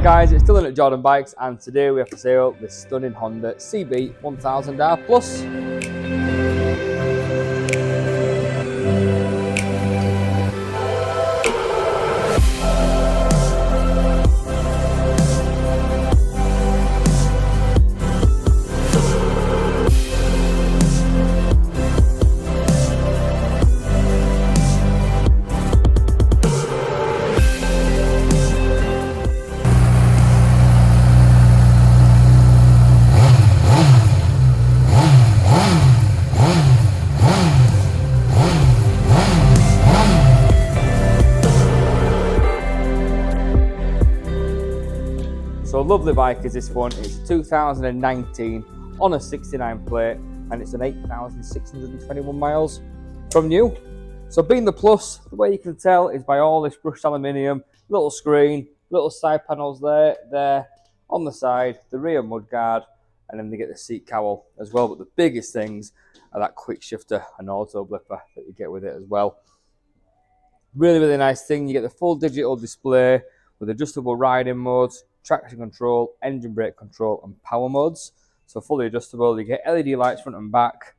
Hi guys, it's Dylan at Jordan Bikes, and today we have for sale this stunning Honda CB1000R Plus. So a lovely bike is this one. It's 2019 on a 69 plate and it's an 8,621 miles from new. So being the Plus, the way you can tell is by all this brushed aluminium, little screen, little side panels there on the side, the rear mudguard, and then they get the seat cowl as well. But the biggest things are that quickshifter and autoblipper that you get with it as well. Really nice thing. You get the full digital display with adjustable riding modes, traction control, engine brake control, and power modes. So fully adjustable. You get LED lights front and back,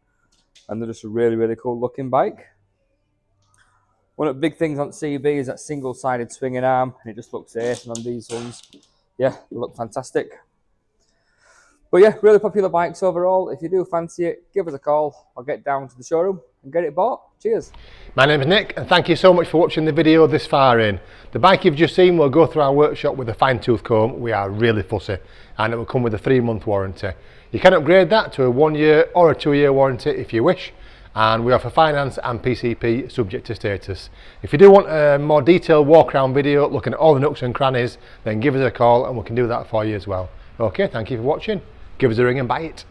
and they're just a really cool looking bike. One of the big things on CB is that single-sided swinging arm, and it just looks ace. And on these ones, yeah, they look fantastic. But yeah, really popular bikes overall. If you do fancy it, give us a call or get down to the showroom and get it bought. Cheers. My name is Nick, and thank you so much for watching the video this far in. The bike you've just seen will go through our workshop with a fine-tooth comb. We are really fussy, and it will come with a 3-month warranty. You can upgrade that to a 1-year or a 2-year warranty if you wish, and we offer finance and PCP subject to status. If you do want a more detailed walk-around video looking at all the nooks and crannies, then give us a call and we can do that for you as well. Okay, thank you for watching. Give us a ring and buy it.